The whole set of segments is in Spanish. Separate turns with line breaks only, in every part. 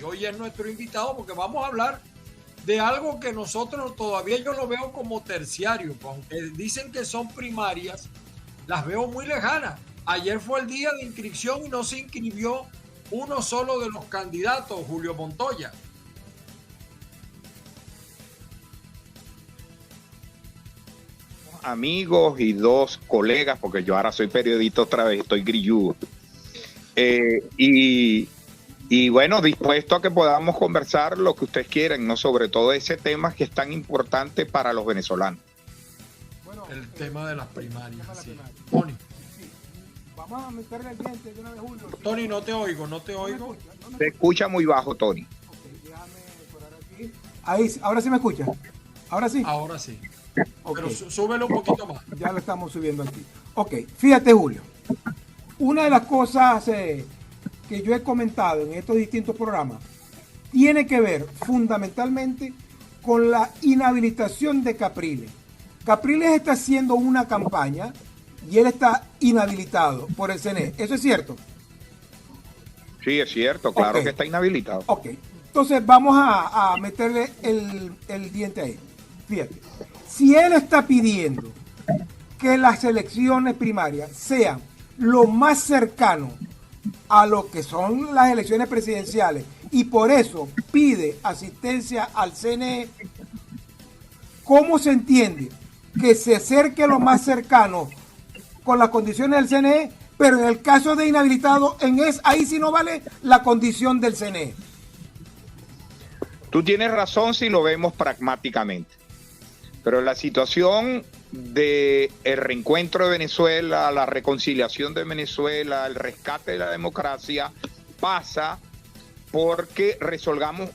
hoy es nuestro invitado porque vamos a hablar de algo que nosotros todavía yo lo veo como terciario, pues, aunque dicen que son primarias, las veo muy lejanas. Ayer fue el día de inscripción y no se inscribió uno solo de los candidatos, Julio Montoya.
Amigos y dos colegas, porque yo ahora soy periodista otra vez, estoy grilludo. Y bueno, dispuesto a que podamos conversar lo que ustedes quieran, ¿no? Sobre todo ese tema que es tan importante para los venezolanos.
Bueno, el tema de las primarias. Sí. Tony.
Sí. Vamos a meterle el diente de una vez, Julio.
Tony, no te oigo, no te oigo.
Se escucha muy bajo, Tony.
Ok, déjame mejorar aquí. Ahí, ahora sí me escucha. ¿Ahora sí?
Ahora sí.
Okay.
Pero súbelo un poquito más.
Ya lo estamos subiendo aquí. Ok, fíjate, Julio. Una de las cosas que yo he comentado en estos distintos programas tiene que ver fundamentalmente con la inhabilitación de Capriles. Capriles está haciendo una campaña y él está inhabilitado por el CNE. ¿Eso es cierto?
Sí, es cierto, claro
Okay.
que está inhabilitado.
Ok, entonces vamos a meterle el diente ahí. Fíjate, si él está pidiendo que las elecciones primarias sean lo más cercano a lo que son las elecciones presidenciales y por eso pide asistencia al CNE, ¿cómo se entiende que se acerque lo más cercano con las condiciones del CNE, pero en el caso de inhabilitado, ahí sí no vale la condición del CNE?
Tú tienes razón si lo vemos pragmáticamente, pero la situación del reencuentro de Venezuela, la reconciliación de Venezuela, el rescate de la democracia, pasa porque resolvamos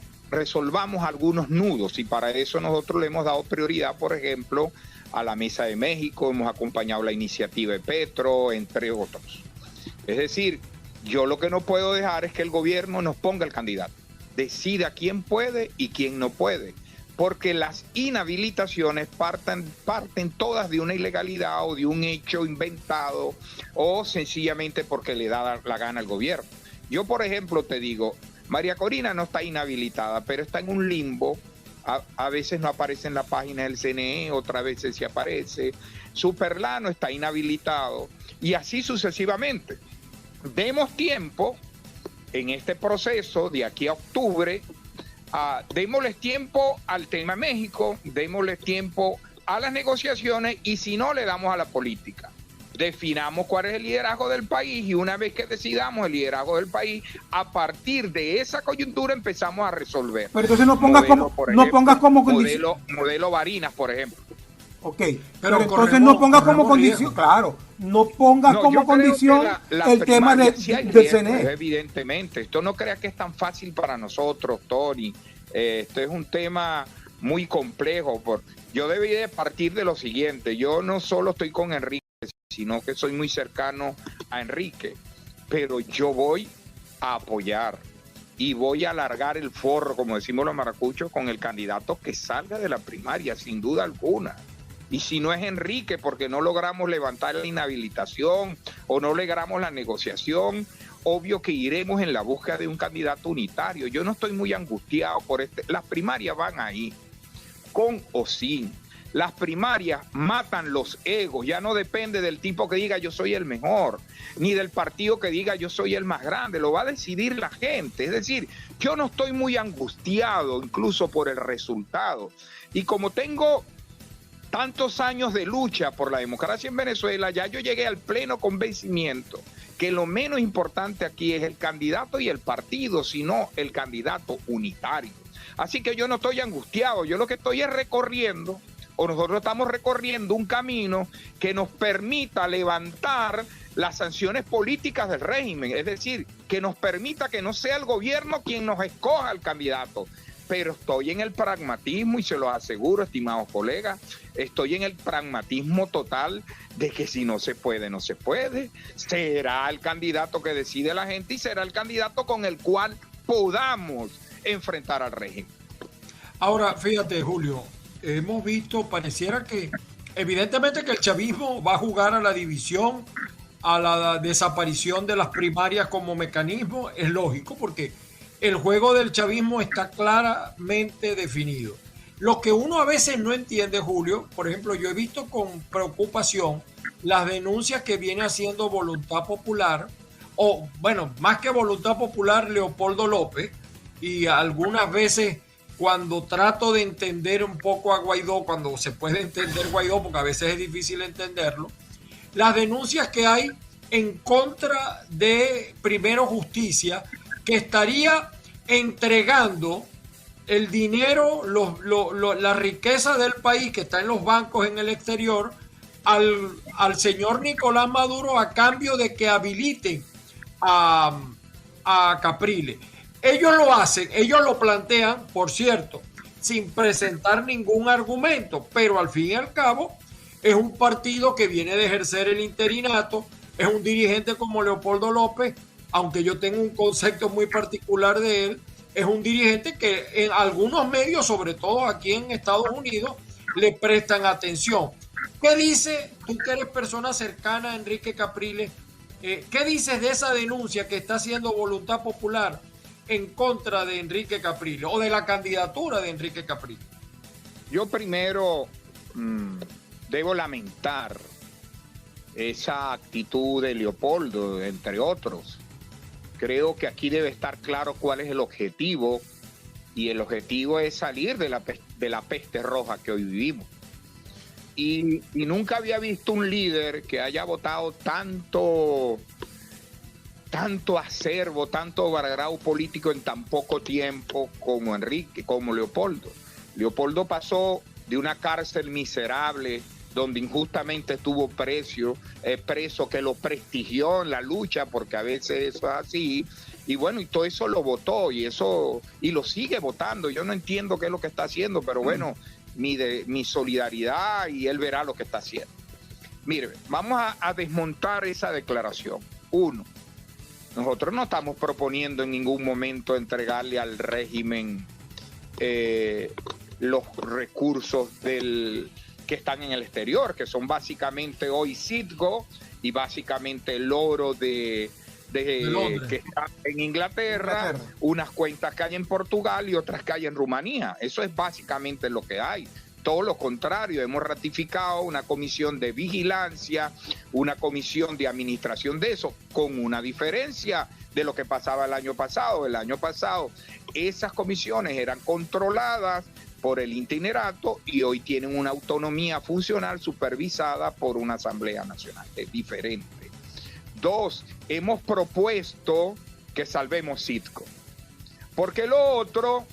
algunos nudos, y para eso nosotros le hemos dado prioridad, por ejemplo, a la Mesa de México, hemos acompañado la iniciativa de Petro, entre otros. Es decir, yo lo que no puedo dejar es que el gobierno nos ponga el candidato, decida quién puede y quién no puede, porque las inhabilitaciones parten todas de una ilegalidad o de un hecho inventado o sencillamente porque le da la gana al gobierno. Yo, por ejemplo, te digo, María Corina no está inhabilitada, pero está en un limbo. A veces no aparece en la página del CNE, otras veces sí aparece. Superlano está inhabilitado y así sucesivamente. Demos tiempo en este proceso de aquí a octubre. Démosles tiempo al tema México, démosles tiempo a las negociaciones y si no, le damos a la política. Definamos cuál es el liderazgo del país y una vez que decidamos el liderazgo del país, a partir de esa coyuntura empezamos a resolver.
Pero entonces no pongas como condición.
Modelo Barinas, por ejemplo.
Ok, pero entonces no pongas como condición, claro, no pongas como condición el tema del CNE.
Evidentemente, esto no crea que es tan fácil para nosotros, Tony. Esto es un tema muy complejo. Yo debería partir de lo siguiente, yo no solo estoy con Enrique, sino que soy muy cercano a Enrique, pero yo voy a apoyar y voy a alargar el forro, como decimos los maracuchos, con el candidato que salga de la primaria, sin duda alguna. Y si no es Enrique, porque no logramos levantar la inhabilitación o no logramos la negociación, obvio que iremos en la búsqueda de un candidato unitario. Yo no estoy muy angustiado por las primarias van ahí, con o sin. Las primarias matan los egos, ya no depende del tipo que diga yo soy el mejor, ni del partido que diga yo soy el más grande, lo va a decidir la gente. Es decir, yo no estoy muy angustiado incluso por el resultado. Y como tengo tantos años de lucha por la democracia en Venezuela, ya yo llegué al pleno convencimiento que lo menos importante aquí es el candidato y el partido, sino el candidato unitario. Así que yo no estoy angustiado, yo lo que estoy es recorriendo, o nosotros estamos recorriendo un camino que nos permita levantar las sanciones políticas del régimen, es decir, que nos permita que no sea el gobierno quien nos escoja al candidato. Pero estoy en el pragmatismo y se lo aseguro, estimados colegas, estoy en el pragmatismo total de que si no se puede, no se puede. Será el candidato que decide la gente y será el candidato con el cual podamos enfrentar al régimen.
Ahora, fíjate, Julio, hemos visto, pareciera que evidentemente que el chavismo va a jugar a la división, a la desaparición de las primarias como mecanismo, es lógico, porque el juego del chavismo está claramente definido. Lo que uno a veces no entiende, Julio, por ejemplo, yo he visto con preocupación las denuncias que viene haciendo Voluntad Popular, o bueno, más que Voluntad Popular, Leopoldo López, y algunas veces cuando trato de entender un poco a Guaidó, cuando se puede entender Guaidó, porque a veces es difícil entenderlo, las denuncias que hay en contra de Primero Justicia, que estaría entregando el dinero, la riqueza del país que está en los bancos en el exterior, al señor Nicolás Maduro a cambio de que habiliten a Capriles. Ellos lo hacen, ellos lo plantean, por cierto, sin presentar ningún argumento, pero al fin y al cabo es un partido que viene de ejercer el interinato, es un dirigente como Leopoldo López, aunque yo tengo un concepto muy particular de él, es un dirigente que en algunos medios, sobre todo aquí en Estados Unidos, le prestan atención. ¿Qué dice, tú que eres persona cercana a Enrique Capriles, qué dices de esa denuncia que está haciendo Voluntad Popular en contra de Enrique Capriles o de la candidatura de Enrique Capriles?
Yo primero debo lamentar esa actitud de Leopoldo, entre otros. Creo que aquí debe estar claro cuál es el objetivo, y el objetivo es salir de la peste roja que hoy vivimos. Y nunca había visto un líder que haya votado tanto acervo, tanto bargrau político en tan poco tiempo como Enrique, como Leopoldo. Leopoldo pasó de una cárcel miserable donde injustamente estuvo preso, que lo prestigió en la lucha, porque a veces eso es así, y bueno, y todo eso lo votó, y lo sigue votando. Yo no entiendo qué es lo que está haciendo, pero bueno, mi solidaridad, y él verá lo que está haciendo. Mire, vamos a desmontar esa declaración. Uno, nosotros no estamos proponiendo en ningún momento entregarle al régimen los recursos que están en el exterior, que son básicamente hoy Citgo y básicamente el oro que está en Inglaterra, unas cuentas que hay en Portugal y otras que hay en Rumanía. Eso es básicamente lo que hay. Todo lo contrario, hemos ratificado una comisión de vigilancia, una comisión de administración de eso, con una diferencia de lo que pasaba el año pasado. El año pasado esas comisiones eran controladas por el itinerato y hoy tienen una autonomía funcional supervisada por una Asamblea Nacional. Es diferente. Dos, hemos propuesto que salvemos Citgo, porque lo otro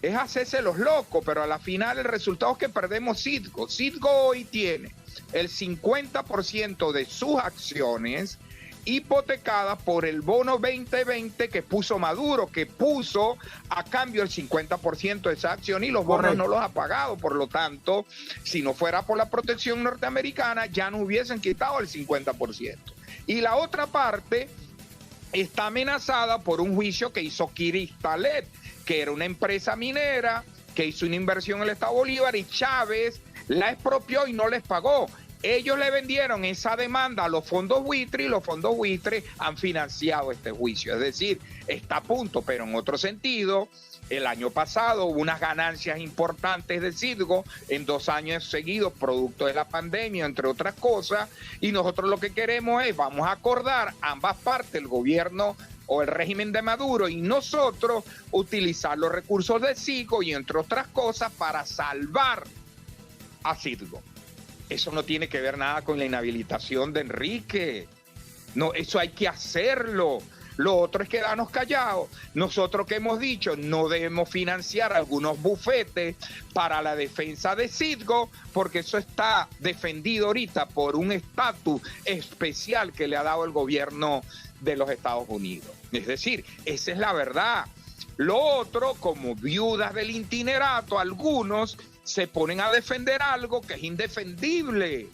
es hacerse los locos, pero a la final el resultado es que perdemos Citgo. Citgo hoy tiene el 50% de sus acciones hipotecadas por el bono 2020 que puso Maduro, que puso a cambio el 50% de esa acción, y los bonos no los ha pagado. Por lo tanto, si no fuera por la protección norteamericana, ya nos hubiesen quitado el 50%. Y la otra parte está amenazada por un juicio que hizo Kiristalet, que era una empresa minera que hizo una inversión en el Estado Bolívar, y Chávez la expropió y no les pagó. Ellos le vendieron esa demanda a los fondos buitre, y los fondos buitre han financiado este juicio. Es decir, está a punto, pero en otro sentido, el año pasado hubo unas ganancias importantes de Citgo en 2 años seguidos, producto de la pandemia, entre otras cosas, y nosotros lo que queremos es, vamos a acordar ambas partes, el gobierno o el régimen de Maduro y nosotros, utilizar los recursos de Citgo y entre otras cosas para salvar a Citgo. Eso no tiene que ver nada con la inhabilitación de Enrique. No, eso hay que hacerlo. Lo otro es quedarnos callados. Nosotros que hemos dicho, no debemos financiar algunos bufetes para la defensa de Citgo, porque eso está defendido ahorita por un estatus especial que le ha dado el gobierno de los Estados Unidos. Es decir, esa es la verdad. Lo otro, como viudas del itinerato, algunos se ponen a defender algo que es indefendible,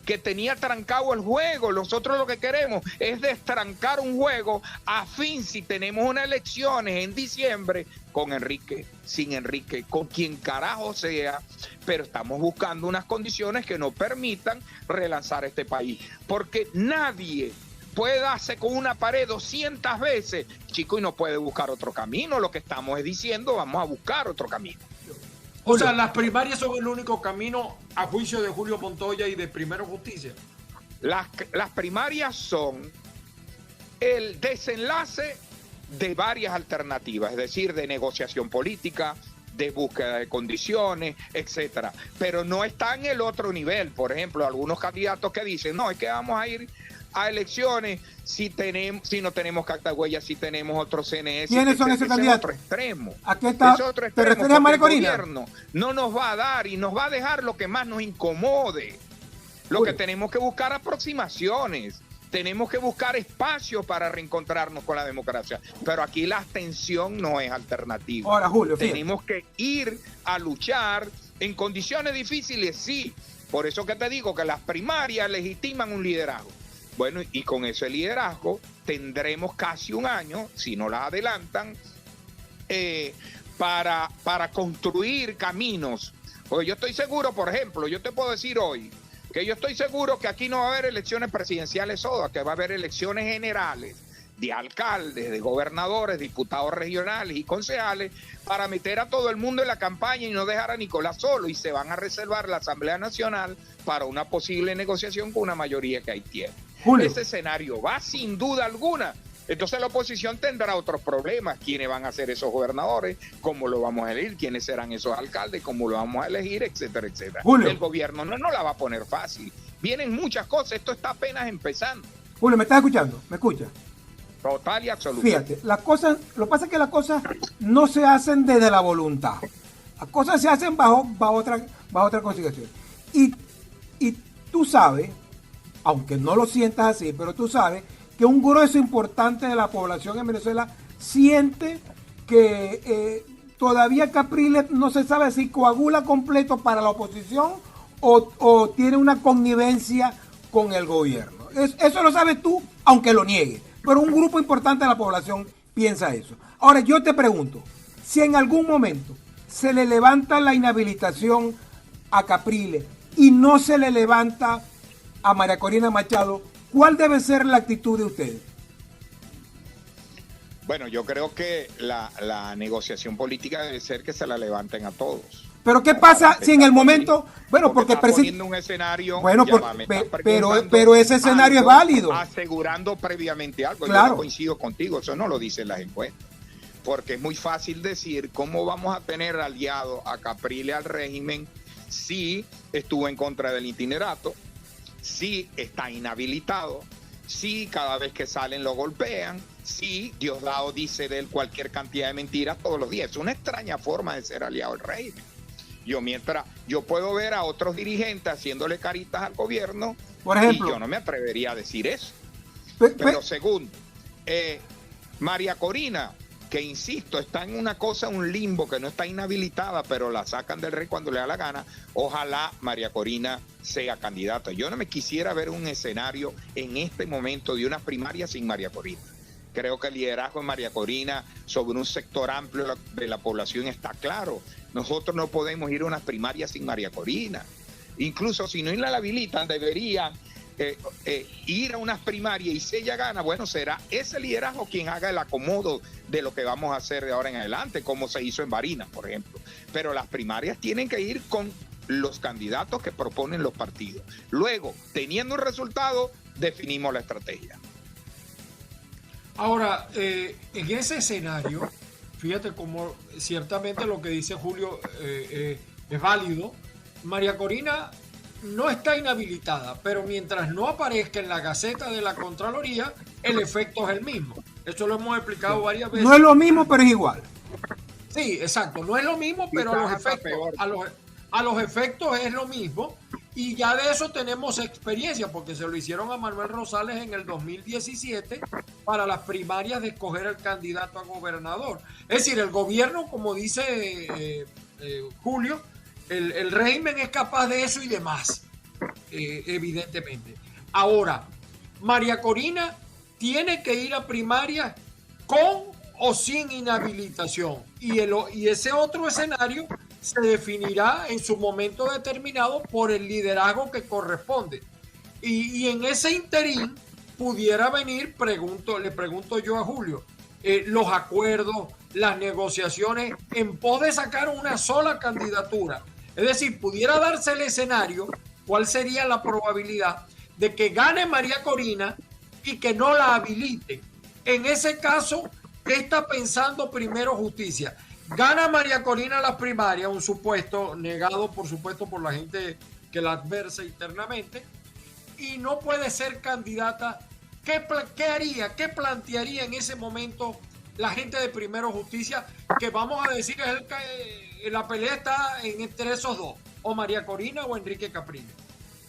que tenía trancado el juego. Nosotros lo que queremos es destrancar un juego a fin, si tenemos unas elecciones en diciembre, con Enrique, sin Enrique, con quien carajo sea, pero estamos buscando unas condiciones que nos permitan relanzar este país, porque nadie puede darse con una pared 200 veces, chico, y no puede buscar otro camino. Lo que estamos es diciendo, vamos a buscar otro camino.
O sea, las primarias son el único camino a juicio de Julio Montoya y de Primero Justicia.
Las primarias son el desenlace de varias alternativas, es decir, de negociación política, de búsqueda de condiciones, etcétera. Pero no está en el otro nivel. Por ejemplo, algunos candidatos que dicen, no, es que vamos a ir a elecciones si no tenemos carta de huella, si tenemos otro CNS.
¿Quiénes son esos candidatos?
Otro extremo.
Aquí está. ¿Te refieres a María Corina?
El gobierno no nos va a dar y nos va a dejar lo que más nos incomode. Lo que tenemos que buscar aproximaciones. Tenemos que buscar espacios para reencontrarnos con la democracia. Pero aquí la abstención no es alternativa.
Ahora, Julio,
tenemos que ir a luchar en condiciones difíciles, sí. Por eso que te digo que las primarias legitiman un liderazgo. Bueno, y con ese liderazgo tendremos casi un año, si no la adelantan, para construir caminos. Porque yo estoy seguro, por ejemplo, yo te puedo decir hoy, que yo estoy seguro que aquí no va a haber elecciones presidenciales solas, que va a haber elecciones generales de alcaldes, de gobernadores, diputados regionales y concejales para meter a todo el mundo en la campaña y no dejar a Nicolás solo, y se van a reservar la Asamblea Nacional para una posible negociación con una mayoría que ahí tiene. Julio. Ese escenario va sin duda alguna. Entonces la oposición tendrá otros problemas. ¿Quiénes van a ser esos gobernadores? ¿Cómo lo vamos a elegir? ¿Quiénes serán esos alcaldes? ¿Cómo lo vamos a elegir? Etcétera, etcétera. Julio. El gobierno no la va a poner fácil. Vienen muchas cosas. Esto está apenas empezando.
Julio, ¿me estás escuchando? ¿Me escuchas?
Total y absoluto.
Fíjate, lo que pasa es que las cosas no se hacen desde la voluntad. Las cosas se hacen bajo otra consideración. Y tú sabes, aunque no lo sientas así, pero tú sabes que un grueso importante de la población en Venezuela siente que todavía Capriles no se sabe si coagula completo para la oposición o tiene una connivencia con el gobierno. Eso lo sabes tú, aunque lo niegues. Pero un grupo importante de la población piensa eso. Ahora, yo te pregunto, si en algún momento se le levanta la inhabilitación a Capriles y no se le levanta a María Corina Machado, ¿cuál debe ser la actitud de ustedes?
Bueno, yo creo que la negociación política debe ser que se la levanten a todos.
Pero ¿qué pasa si en el momento, bueno, porque
está poniendo un escenario,
bueno, pero ese escenario es válido,
asegurando previamente algo?
Claro.
Yo no coincido contigo, eso no lo dicen las encuestas, porque es muy fácil decir cómo vamos a tener aliado a Capriles al régimen si estuvo en contra del itinerato, si está inhabilitado, si cada vez que salen lo golpean, si Diosdado dice de él cualquier cantidad de mentiras todos los días. Es una extraña forma de ser aliado al régimen. Yo puedo ver a otros dirigentes haciéndole caritas al gobierno, por ejemplo, y yo no me atrevería a decir eso. Pero segundo, María Corina, que insisto, está en una cosa, un limbo, que no está inhabilitada, pero la sacan del rey cuando le da la gana. Ojalá María Corina sea candidata. Yo no me quisiera ver un escenario en este momento de una primaria sin María Corina. Creo que el liderazgo de María Corina sobre un sector amplio de la población está claro. Nosotros no podemos ir a unas primarias sin María Corina. Incluso si no la habilitan, deberían ir a unas primarias, y si ella gana, bueno, será ese liderazgo quien haga el acomodo de lo que vamos a hacer de ahora en adelante, como se hizo en Barinas, por ejemplo. Pero las primarias tienen que ir con los candidatos que proponen los partidos. Luego, teniendo un resultado, definimos la estrategia.
Ahora, en ese escenario, fíjate cómo ciertamente lo que dice Julio es válido. María Corina no está inhabilitada, pero mientras no aparezca en la Gaceta de la Contraloría, el efecto es el mismo. Eso lo hemos explicado varias veces.
No es lo mismo, pero es igual.
Sí, exacto. No es lo mismo, pero a los efectos es lo mismo. Y ya de eso tenemos experiencia, porque se lo hicieron a Manuel Rosales en el 2017 para las primarias de escoger el candidato a gobernador. Es decir, el gobierno, como dice Julio, el régimen es capaz de eso y de más, evidentemente. Ahora, María Corina tiene que ir a primarias con o sin inhabilitación. Y ese otro escenario se definirá en su momento determinado por el liderazgo que corresponde. Y en ese interín, pudiera venir, le pregunto yo a Julio, los acuerdos, las negociaciones en pos de sacar una sola candidatura. Es decir, pudiera darse el escenario, ¿cuál sería la probabilidad de que gane María Corina y que no la habilite? En ese caso, ¿qué está pensando Primero Justicia? Gana María Corina las primarias, un supuesto negado, por supuesto, por la gente que la adversa internamente, y no puede ser candidata. ¿Qué haría, qué plantearía en ese momento la gente de Primero Justicia? Que vamos a decir que la pelea está entre esos dos, o María Corina o Enrique Capriles.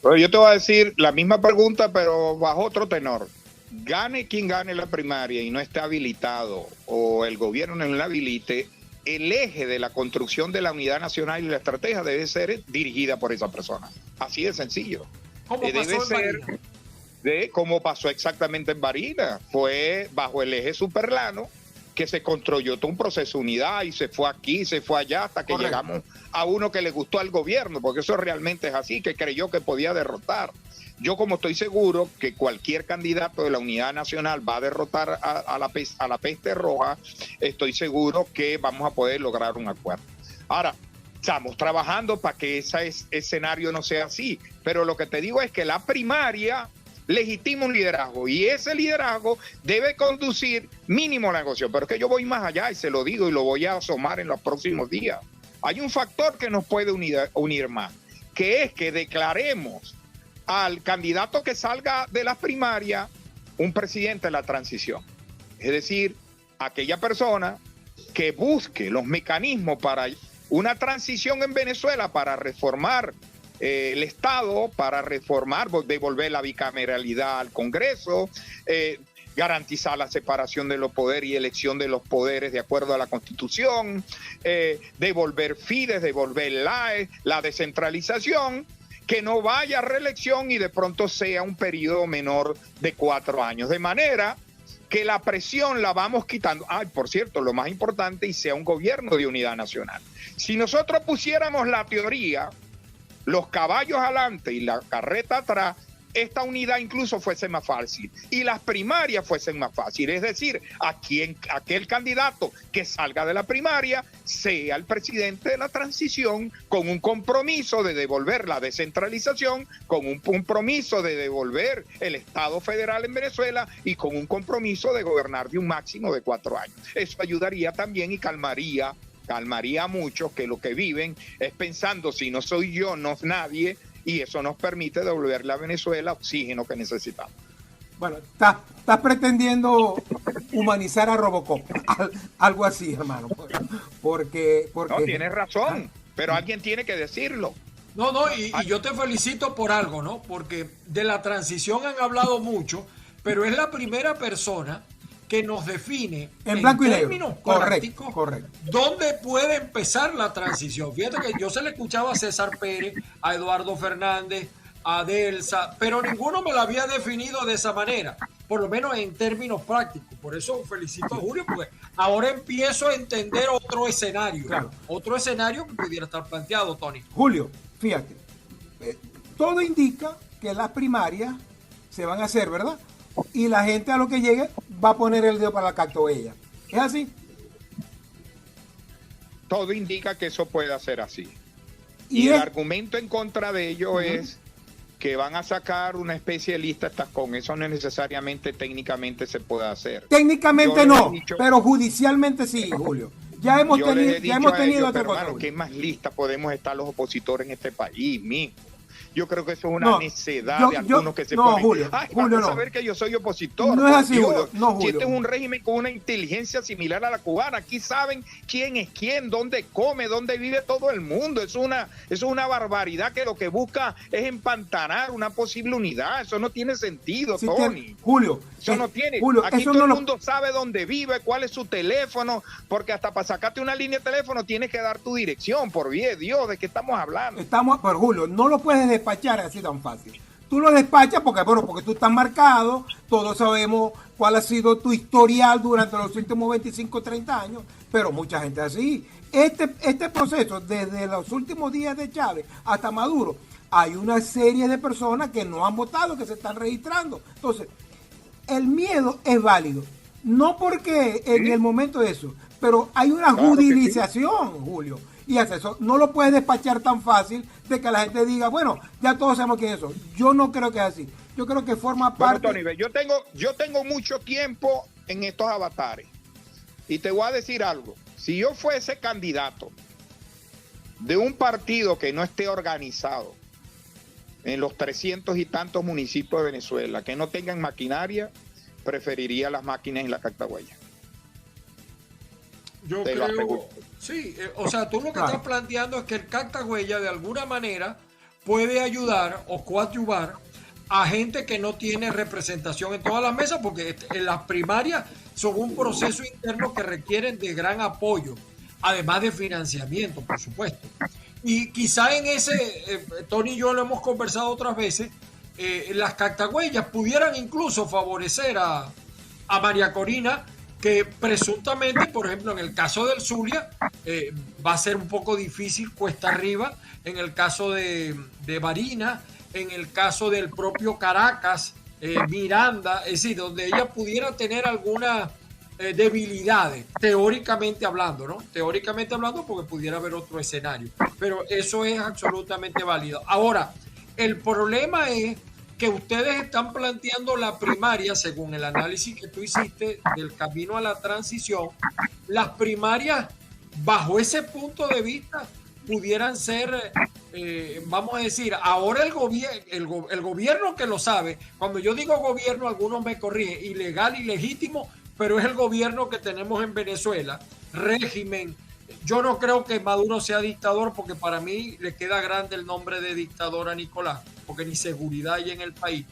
Pero yo te voy a decir la misma pregunta, pero bajo otro tenor. Gane quien gane la primaria y no esté habilitado, o el gobierno no la habilite, el eje de la construcción de la unidad nacional y la estrategia debe ser dirigida por esa persona. Así de sencillo. Debe ser como pasó exactamente en Barinas. Fue bajo el eje Superlano que se construyó todo un proceso de unidad y se fue aquí, se fue allá, hasta que llegamos a uno que le gustó al gobierno, porque eso realmente es así, que creyó que podía derrotar. Yo, como estoy seguro que cualquier candidato de la Unidad Nacional va a derrotar a la peste roja, estoy seguro que vamos a poder lograr un acuerdo. Ahora, estamos trabajando para que ese escenario no sea así, pero lo que te digo es que la primaria legitima un liderazgo y ese liderazgo debe conducir mínimo la negociación. Pero es que yo voy más allá y se lo digo y lo voy a asomar en los próximos días. Hay un factor que nos puede unir más, que es que declaremos al candidato que salga de las primarias un presidente de la transición. Es decir, aquella persona que busque los mecanismos para una transición en Venezuela, para reformar el Estado, para reformar, devolver la bicameralidad al Congreso, garantizar la separación de los poderes y elección de los poderes de acuerdo a la Constitución, devolver Fides, devolver la descentralización, que no vaya a reelección y de pronto sea un periodo menor de 4 años. De manera que la presión la vamos quitando. Por cierto, lo más importante, y sea un gobierno de unidad nacional. Si nosotros pusiéramos la teoría, los caballos adelante y la carreta atrás, esta unidad incluso fuese más fácil y las primarias fuesen más fáciles. Es decir, aquel candidato que salga de la primaria sea el presidente de la transición, con un compromiso de devolver la descentralización, con un compromiso de devolver el Estado federal en Venezuela y con un compromiso de gobernar de un máximo de 4 años. Eso ayudaría también y calmaría a muchos que lo que viven es pensando, si no soy yo, no es nadie, y eso nos permite devolverle a Venezuela oxígeno que necesitamos.
Bueno, estás pretendiendo humanizar a Robocop, algo así, hermano, porque...
No, tienes razón, pero alguien tiene que decirlo.
No, y yo te felicito por algo, ¿no? Porque de la transición han hablado mucho, pero es la primera persona que nos define
en blanco y
términos
negro.
prácticos
Correcto.
dónde puede empezar la transición. Fíjate que yo se le escuchaba a César Pérez, a Eduardo Fernández, a Delsa, pero ninguno me lo había definido de esa manera, por lo menos en términos prácticos. Por eso felicito a Julio, porque ahora empiezo a entender otro escenario,
claro.
Otro escenario que pudiera estar planteado, Tony.
Julio, fíjate, todo indica que las primarias se van a hacer, ¿verdad? Y la gente a lo que llegue va a poner el dedo para la cactoella. ¿Es así?
Todo indica que eso puede ser así.
Y
el argumento en contra de ello es que van a sacar una especie de lista con eso no necesariamente técnicamente se puede hacer.
Técnicamente no, pero judicialmente sí, Julio. Ya hemos tenido otro control.
¿Qué más lista podemos estar los opositores en este país mismo? Yo creo que eso es una necedad de algunos que se ponen.
Julio,
Julio, saber que yo soy opositor.
No es así, Julio.
Si este es un régimen con una inteligencia similar a la cubana, aquí saben quién es quién, dónde come, dónde vive todo el mundo. Es una barbaridad que lo que busca es empantanar una posible unidad. Eso no tiene sentido, Tony.
Julio.
Eso no tiene.
Julio,
aquí todo el mundo sabe dónde vive, cuál es su teléfono, porque hasta para sacarte una línea de teléfono tienes que dar tu dirección, por vida de Dios, ¿de qué estamos hablando?
Pero Julio, no lo puedes despachar así tan fácil. Tú lo despachas porque tú estás marcado, todos sabemos cuál ha sido tu historial durante los últimos 25, 30 años, pero mucha gente así. Este proceso, desde los últimos días de Chávez hasta Maduro, hay una serie de personas que no han votado, que se están registrando. Entonces, el miedo es válido. No porque en el momento de eso, pero hay una judicialización, Julio. Y eso no lo puedes despachar tan fácil de que la gente diga, bueno, ya todos sabemos que es eso. Yo no creo que es así. Yo creo que forma parte...
Bueno, Tony, yo tengo mucho tiempo en estos avatares. Y te voy a decir algo. Si yo fuese candidato de un partido que no esté organizado en los 300 y tantos municipios de Venezuela, que no tengan maquinaria, preferiría las máquinas y la cartagüeya.
Yo creo, sí, o sea, tú lo que estás planteando es que el cartagüeya de alguna manera puede ayudar o coadyuvar a gente que no tiene representación en todas las mesas, porque en las primarias son un proceso interno que requieren de gran apoyo, además de financiamiento, por supuesto. Y quizá en ese, Tony y yo lo hemos conversado otras veces, las cartagüeyas pudieran incluso favorecer a María Corina, que presuntamente, por ejemplo, en el caso del Zulia, va a ser un poco difícil cuesta arriba, en el caso de Barinas, en el caso del propio Caracas, Miranda, es decir, donde ella pudiera tener algunas debilidades, teóricamente hablando, ¿no? Teóricamente hablando, porque pudiera haber otro escenario, pero eso es absolutamente válido. Ahora, el problema es que ustedes están planteando la primaria, según el análisis que tú hiciste del camino a la transición, las primarias, bajo ese punto de vista, pudieran ser, vamos a decir, ahora el gobierno que lo sabe, cuando yo digo gobierno, algunos me corrigen, ilegal y legítimo, pero es el gobierno que tenemos en Venezuela, régimen. Yo no creo que Maduro sea dictador, porque para mí le queda grande el nombre de dictador a Nicolás, porque ni seguridad hay en el país.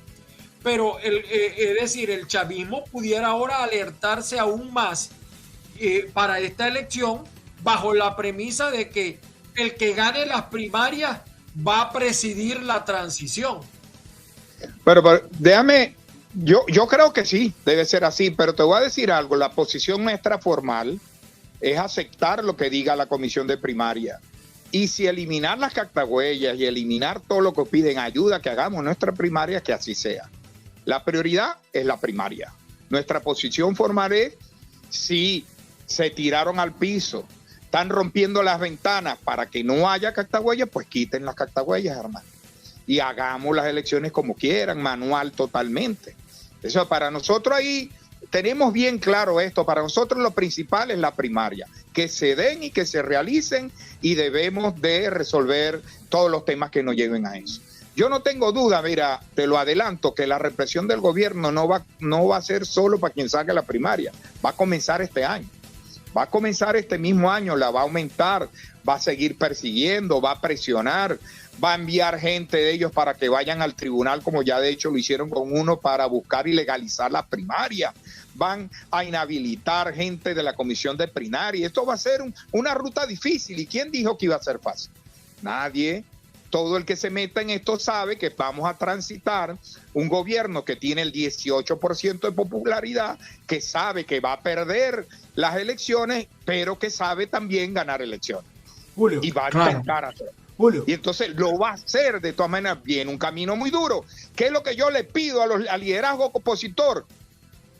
Pero es decir, el chavismo pudiera ahora alertarse aún más para esta elección, bajo la premisa de que el que gane las primarias va a presidir la transición.
Pero déjame, yo creo que sí, debe ser así, pero te voy a decir algo, la posición nuestra formal es aceptar lo que diga la comisión de primaria. Y si eliminar las cartagüeyas y eliminar todo lo que piden ayuda que hagamos nuestra primaria, que así sea. La prioridad es la primaria. Nuestra posición formal es, si se tiraron al piso, están rompiendo las ventanas para que no haya cartagüeyas, pues quiten las cartagüeyas, hermano. Y hagamos las elecciones como quieran, manual totalmente. Eso para nosotros ahí... Tenemos bien claro esto, para nosotros lo principal es la primaria, que se den y que se realicen, y debemos de resolver todos los temas que nos lleven a eso. Yo no tengo duda, mira, te lo adelanto, que la represión del gobierno no va a ser solo para quien salga la primaria, va a comenzar este año, va a comenzar este mismo año, la va a aumentar, va a seguir persiguiendo, va a presionar, va a enviar gente de ellos para que vayan al tribunal, como ya de hecho lo hicieron con uno, para buscar y legalizar la primaria. Van a inhabilitar gente de la comisión de primaria. Esto va a ser una ruta difícil. ¿Y quién dijo que iba a ser fácil? Nadie. Todo el que se meta en esto sabe que vamos a transitar un gobierno que tiene el 18% de popularidad, que sabe que va a perder las elecciones, pero que sabe también ganar elecciones.
Julio,
y va a intentar hacerlo.
Julio.
Y entonces lo va a hacer de todas maneras bien, un camino muy duro. ¿Qué es lo que yo le pido al liderazgo opositor?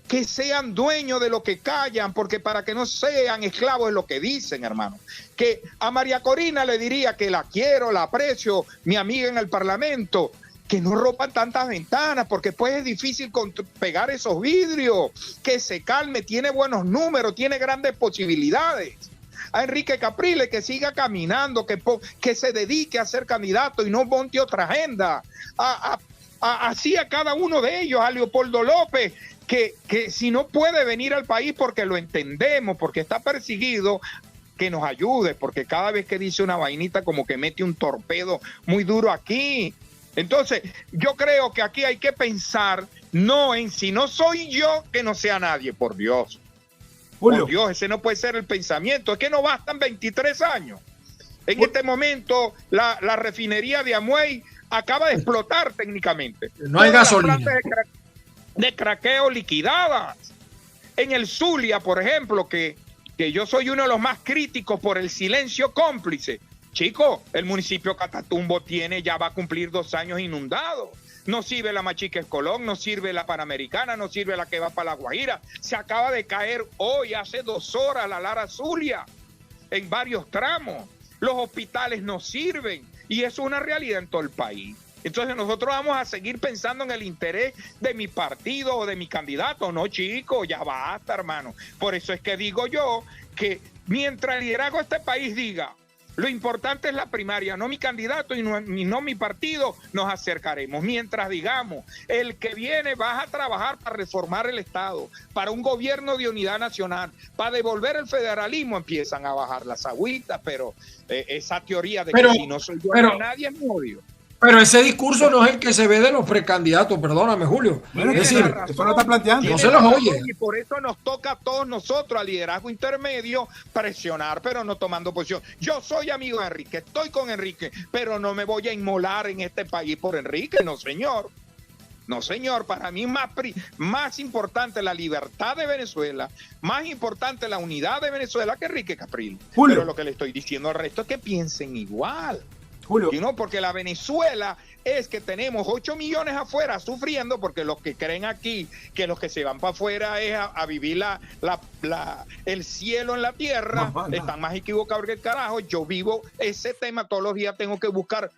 Que sean dueños de lo que callan, porque para que no sean esclavos de lo que dicen, hermano. Que a María Corina le diría que la quiero, la aprecio, mi amiga en el Parlamento, que no rompan tantas ventanas, porque pues es difícil pegar esos vidrios, que se calme, tiene buenos números, tiene grandes posibilidades. A Enrique Capriles, que siga caminando, que se dedique a ser candidato y no monte otra agenda. Así a cada uno de ellos, a Leopoldo López, que si no puede venir al país porque lo entendemos, porque está perseguido, que nos ayude, porque cada vez que dice una vainita como que mete un torpedo muy duro aquí. Entonces, yo creo que aquí hay que pensar no en si no soy yo, que no sea nadie, por Dios. Julio. Por Dios, ese no puede ser el pensamiento. Es que no bastan 23 años. En este momento, la refinería de Amuey acaba de explotar técnicamente.
No hay gasolina.
De craqueo liquidadas. En el Zulia, por ejemplo, que yo soy uno de los más críticos por el silencio cómplice. Chico, el municipio Catatumbo ya va a cumplir 2 años inundado. No sirve la Machica Escolón, no sirve la Panamericana, no sirve la que va para La Guajira. Se acaba de caer hoy, hace 2 horas, la Lara Zulia, en varios tramos. Los hospitales no sirven y eso es una realidad en todo el país. Entonces nosotros vamos a seguir pensando en el interés de mi partido o de mi candidato. No, chicos, ya basta, hermano. Por eso es que digo yo que mientras el liderazgo de este país diga lo importante es la primaria, no mi candidato y no mi partido, nos acercaremos. Mientras digamos, el que viene va a trabajar para reformar el Estado, para un gobierno de unidad nacional, para devolver el federalismo, empiezan a bajar las agüitas, pero esa teoría de que si no soy yo, nadie es odio.
Pero ese discurso no es el que se ve de los precandidatos, perdóname, Julio.
Bueno, es decir, eso lo está planteando.
No se los oye.
Y por eso nos toca a todos nosotros, al liderazgo intermedio, presionar, pero no tomando posición. Yo soy amigo de Enrique, estoy con Enrique, pero no me voy a inmolar en este país por Enrique, no señor. No, señor, para mí más importante la libertad de Venezuela, más importante la unidad de Venezuela que Enrique Capriles. Julio. Pero lo que le estoy diciendo al resto es que piensen igual. Julio. Y no, porque la Venezuela es que tenemos 8 millones afuera sufriendo, porque los que creen aquí que los que se van para afuera es a vivir el cielo en la tierra, están más equivocados que el carajo. Yo vivo ese tema todos los días, tengo que buscar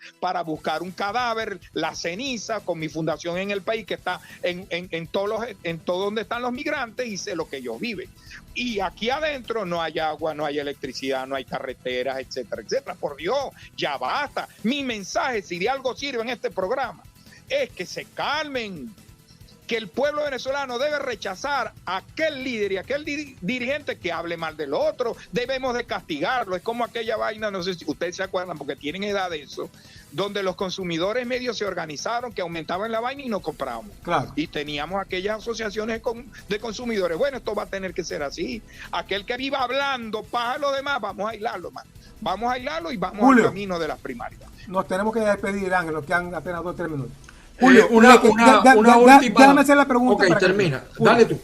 un cadáver, la ceniza, con mi fundación en el país que está en todo donde están los migrantes, y sé lo que ellos viven. Y aquí adentro no hay agua, no hay electricidad, no hay carreteras, etcétera, etcétera. Por Dios, ya basta. Mi mensaje, si de algo sirve en este programa, es que se calmen, que el pueblo venezolano debe rechazar a aquel líder y a aquel dirigente que hable mal del otro. Debemos de castigarlo. Es como aquella vaina, no sé si ustedes se acuerdan, porque tienen edad de eso, donde los consumidores medios se organizaron, que aumentaban la vaina y no comprábamos. Claro. Y teníamos aquellas asociaciones de consumidores. Bueno, esto va a tener que ser así. Aquel que viva hablando paja a los demás, vamos a aislarlo, man. Vamos a aislarlo y vamos Julio, al camino de las primarias.
Nos tenemos que despedir, Ángel, nos quedan apenas 2 o 3 minutos.
Julio, una última.
Déjame hacer la pregunta.
Ok, termina. Dale tú.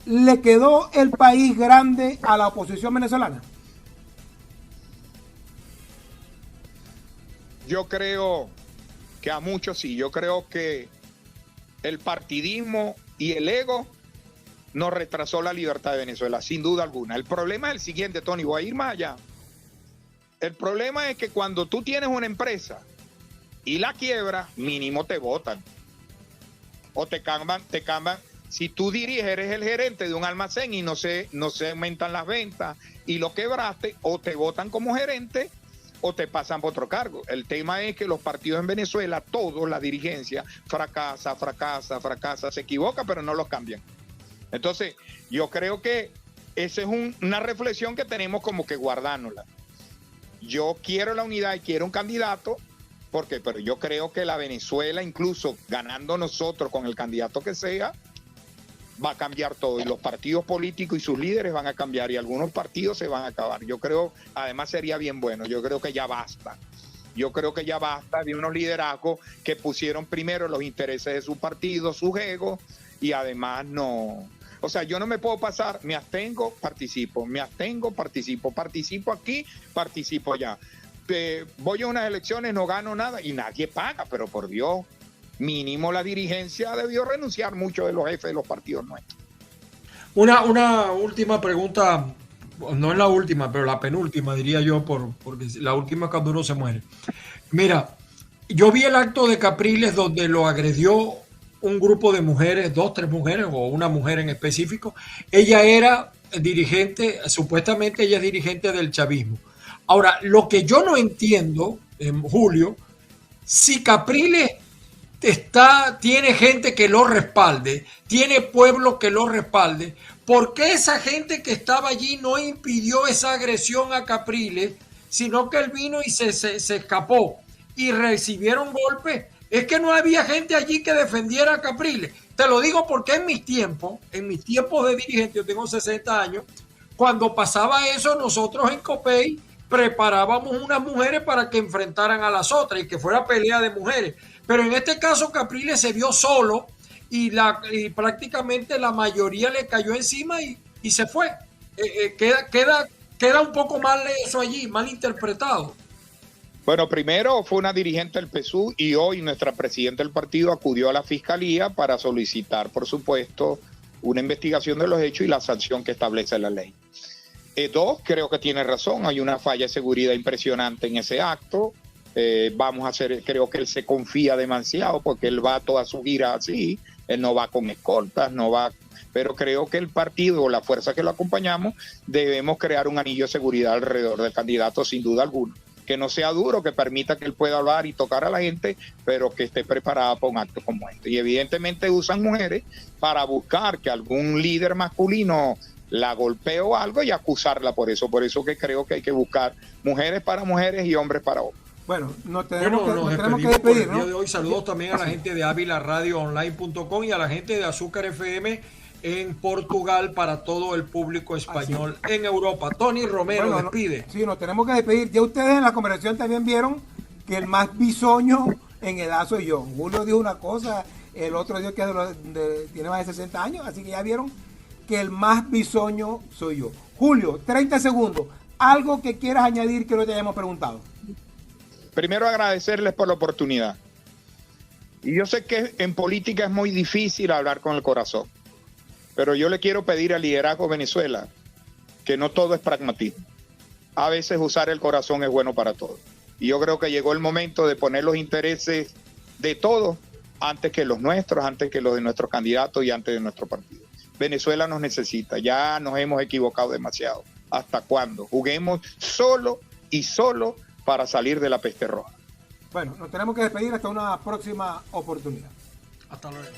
¿Le quedó el país grande a la oposición venezolana?
Yo creo que a muchos sí. Yo creo que el partidismo y el ego nos retrasó la libertad de Venezuela, sin duda alguna. El problema es el siguiente, Tony, voy a ir más allá. El problema es que cuando tú tienes una empresa y la quiebra, mínimo te botan. O te cambian. Si tú diriges, eres el gerente de un almacén y no se aumentan las ventas y lo quebraste, o te votan como gerente o te pasan por otro cargo. El tema es que los partidos en Venezuela, todos, la dirigencia, fracasa, se equivoca, pero no los cambian. Entonces, yo creo que esa es una reflexión que tenemos como que guardárnosla. Yo quiero la unidad y quiero un candidato, pero yo creo que la Venezuela, incluso ganando nosotros con el candidato que sea, va a cambiar todo, y los partidos políticos y sus líderes van a cambiar, y algunos partidos se van a acabar. Yo creo, además sería bien bueno, yo creo que ya basta. Yo creo que ya basta de unos liderazgos que pusieron primero los intereses de su partido, sus egos, y además no... O sea, yo no me puedo pasar, me abstengo, participo, me abstengo, participo aquí, participo allá. Voy a unas elecciones, no gano nada y nadie paga, pero por Dios, mínimo la dirigencia debió renunciar mucho de los jefes de los partidos nuestros.
Una última pregunta, no es la última, pero la penúltima, diría yo, porque la última es cuando uno se muere. Mira, yo vi el acto de Capriles donde lo agredió un grupo de mujeres, 2, 3 mujeres, o una mujer en específico. Ella era dirigente, supuestamente ella es dirigente del chavismo. Ahora, lo que yo no entiendo, Julio, si Capriles tiene gente que lo respalde, tiene pueblo que lo respalde, ¿por qué esa gente que estaba allí no impidió esa agresión a Capriles, sino que él vino y se escapó y recibieron golpes? Es que no había gente allí que defendiera a Capriles. Te lo digo porque en mis tiempos de dirigente, yo tengo 60 años, cuando pasaba eso, nosotros en Copey preparábamos unas mujeres para que enfrentaran a las otras y que fuera pelea de mujeres. Pero en este caso Capriles se vio solo y prácticamente la mayoría le cayó encima y se fue. Queda un poco mal eso allí, mal interpretado.
Bueno, primero fue una dirigente del PSUV y hoy nuestra presidenta del partido acudió a la fiscalía para solicitar, por supuesto, una investigación de los hechos y la sanción que establece la ley. Dos, creo que tiene razón, hay una falla de seguridad impresionante en ese acto. Creo que él se confía demasiado porque él va a toda su gira así, él no va con escoltas, no va, pero creo que el partido o la fuerza que lo acompañamos debemos crear un anillo de seguridad alrededor del candidato sin duda alguna, que no sea duro, que permita que él pueda hablar y tocar a la gente, pero que esté preparada para un acto como este. Y evidentemente usan mujeres para buscar que algún líder masculino la golpee o algo y acusarla por eso. Por eso que creo que hay que buscar mujeres para mujeres y hombres para hombres.
Bueno, nos
tenemos
que despedir,
¿no? El día de hoy. Saludos también a la gente de avilaradioonline.com y a la gente de Azúcar FM en Portugal para todo el público español en Europa. Tony Romero, despide.
Sí, nos tenemos que despedir. Ya ustedes en la conversación también vieron que el más bisoño en edad soy yo. Julio dijo una cosa, el otro dijo que tiene más de 60 años, así que ya vieron que el más bisoño soy yo. Julio, 30 segundos. Algo que quieras añadir que no te hayamos preguntado.
Primero agradecerles por la oportunidad. Y yo sé que en política es muy difícil hablar con el corazón, pero yo le quiero pedir al liderazgo de Venezuela que no todo es pragmatismo. A veces usar el corazón es bueno para todos. Y yo creo que llegó el momento de poner los intereses de todos antes que los nuestros, antes que los de nuestros candidatos y antes de nuestro partido. Venezuela nos necesita, ya nos hemos equivocado demasiado. ¿Hasta cuándo? Juguemos solo y solo para salir de la peste roja.
Bueno, nos tenemos que despedir hasta una próxima oportunidad.
Hasta luego.